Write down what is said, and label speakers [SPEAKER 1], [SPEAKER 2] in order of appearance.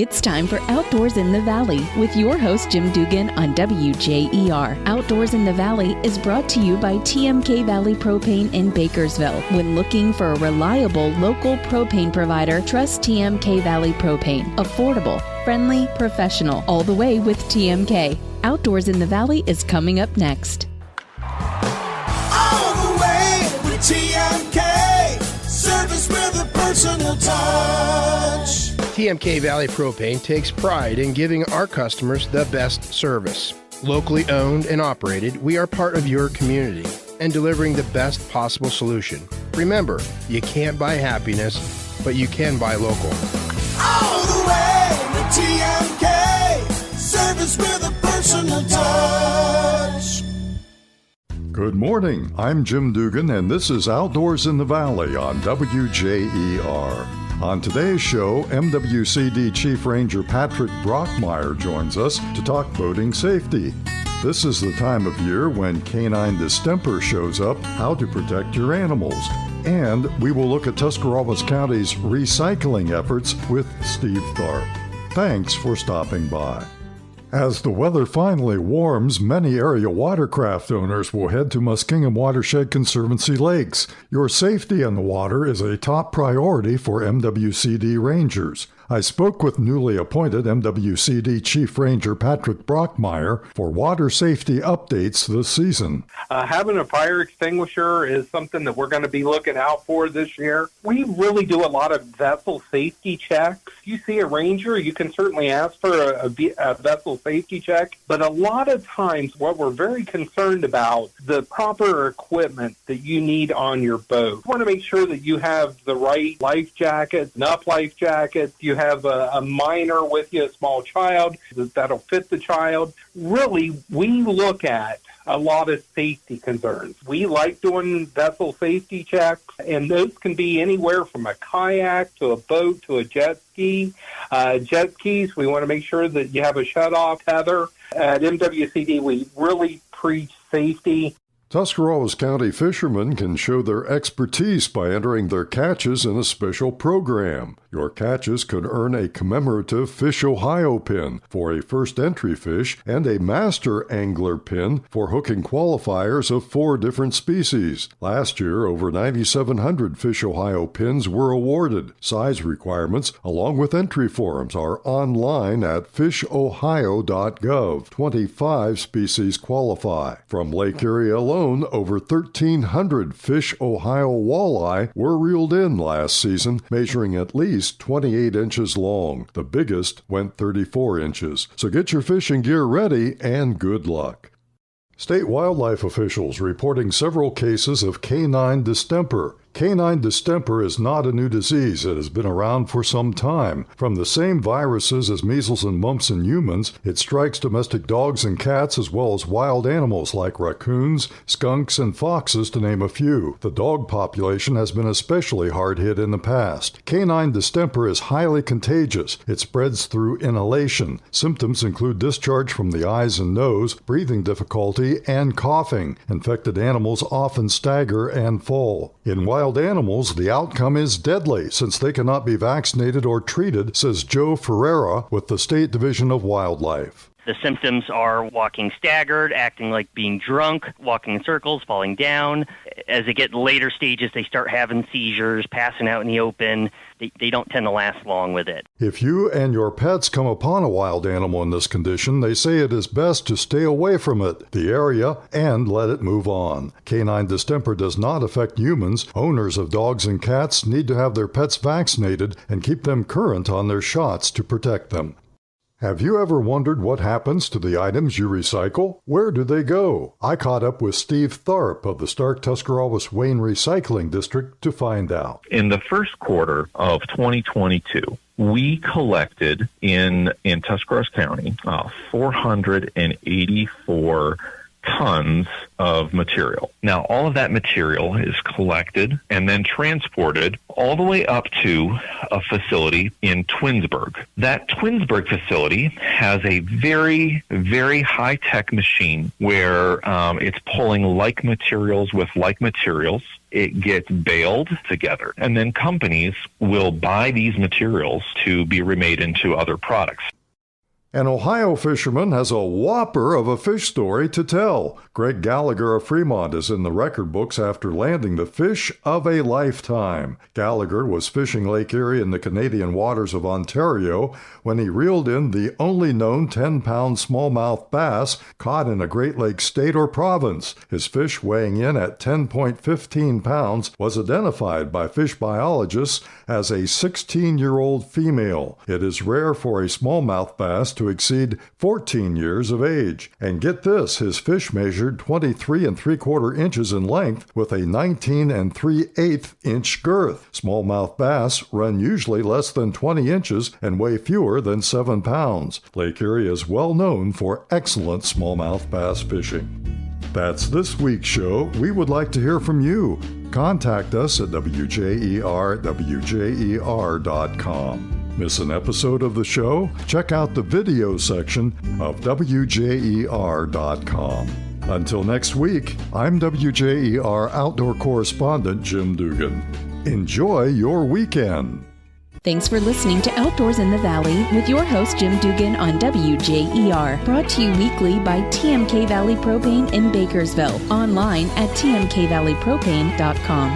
[SPEAKER 1] It's time for Outdoors in the Valley with your host, Jim Dugan on WJER. Outdoors in the Valley is brought to you by TMK Valley Propane in Bakersville. When looking for a reliable local propane provider, trust TMK Valley Propane. Affordable, friendly, professional, all the way with TMK. Outdoors in the Valley is coming up next.
[SPEAKER 2] All the way with TMK. Service with a personal touch.
[SPEAKER 3] TMK Valley Propane takes pride in giving our customers the best service. Locally owned and operated, we are part of your community and delivering the best possible solution. Remember, you can't buy happiness, but you can buy local.
[SPEAKER 2] All the way with TMK. Service with a personal touch.
[SPEAKER 4] Good morning. I'm Jim Dugan, and this is Outdoors in the Valley on WJER. On today's show, MWCD Chief Ranger Patrick Brockmeyer joins us to talk boating safety. This is the time of year when canine distemper shows up, how to protect your animals. And we will look at Tuscarawas County's recycling efforts with Steve Tharp. Thanks for stopping by. As the weather finally warms, many area watercraft owners will head to Muskingum Watershed Conservancy Lakes. Your safety in the water is a top priority for MWCD Rangers. I spoke with newly appointed MWCD Chief Ranger Patrick Brockmeyer for water safety updates this season.
[SPEAKER 5] Having a fire extinguisher is something that we're going to be looking out for this year. We really do a lot of vessel safety checks. If you see a ranger, you can certainly ask for a vessel safety check, but a lot of times what we're very concerned about, the proper equipment that you need on your boat. You want to make sure that you have the right life jackets, enough life jackets, you have a minor with you, a small child, that'll fit the child. Really, we look at a lot of safety concerns. We like doing vessel safety checks, and those can be anywhere from a kayak to a boat to a jet ski. Jet skis, we want to make sure that you have a shut-off tether. At MWCD, we really preach safety.
[SPEAKER 4] Tuscarawas County fishermen can show their expertise by entering their catches in a special program. Your catches could earn a commemorative Fish Ohio pin for a first entry fish and a master angler pin for hooking qualifiers of 4 different species. Last year, over 9,700 Fish Ohio pins were awarded. Size requirements, along with entry forms, are online at fishohio.gov. 25 species qualify. From Lake Erie alone, over 1,300 Fish Ohio walleye were reeled in last season, measuring at least 28 inches long. The biggest went 34 inches. So get your fishing gear ready and good luck. State wildlife officials reporting several cases of canine distemper. Canine distemper is not a new disease. It has been around for some time. From the same viruses as measles and mumps in humans, it strikes domestic dogs and cats as well as wild animals like raccoons, skunks, and foxes, to name a few. The dog population has been especially hard hit in the past. Canine distemper is highly contagious. It spreads through inhalation. Symptoms include discharge from the eyes and nose, breathing difficulty, and coughing. Infected animals often stagger and fall. In wild animals, the outcome is deadly since they cannot be vaccinated or treated, says Joe Ferreira with the State Division of Wildlife.
[SPEAKER 6] The symptoms are walking staggered, acting like being drunk, walking in circles, falling down. As they get later stages, they start having seizures, passing out in the open. They don't tend to last long with it.
[SPEAKER 4] If you and your pets come upon a wild animal in this condition, they say it is best to stay away from it, the area, and let it move on. Canine distemper does not affect humans. Owners of dogs and cats need to have their pets vaccinated and keep them current on their shots to protect them. Have you ever wondered what happens to the items you recycle? Where do they go? I caught up with Steve Tharp of the Stark Tuscarawas Wayne Recycling District to find out.
[SPEAKER 7] In the first quarter of 2022, we collected in Tuscarawas County 484 tons of material. Now, all of that material is collected and then transported all the way up to a facility in Twinsburg. That Twinsburg facility has a very, very high-tech machine where it's pulling like materials with like materials. It gets baled together, and then companies will buy these materials to be remade into other products.
[SPEAKER 4] An Ohio fisherman has a whopper of a fish story to tell. Greg Gallagher of Fremont is in the record books after landing the fish of a lifetime. Gallagher was fishing Lake Erie in the Canadian waters of Ontario when he reeled in the only known 10-pound smallmouth bass caught in a Great Lakes state or province. His fish, weighing in at 10.15 pounds, was identified by fish biologists as a 16-year-old female. It is rare for a smallmouth bass to exceed 14 years of age. And get this, his fish measured 23 3/4 inches in length with a 19 3/8 inch girth. Smallmouth bass run usually less than 20 inches and weigh fewer than 7 pounds. Lake Erie is well known for excellent smallmouth bass fishing. That's this week's show. We would like to hear from you. Contact us at WJER@WJER.com. Miss an episode of the show? Check out the video section of WJER.com. Until next week, I'm WJER outdoor correspondent Jim Dugan. Enjoy your weekend.
[SPEAKER 1] Thanks for listening to Outdoors in the Valley with your host Jim Dugan on WJER. Brought to you weekly by TMK Valley Propane in Bakersville. Online at tmkvalleypropane.com.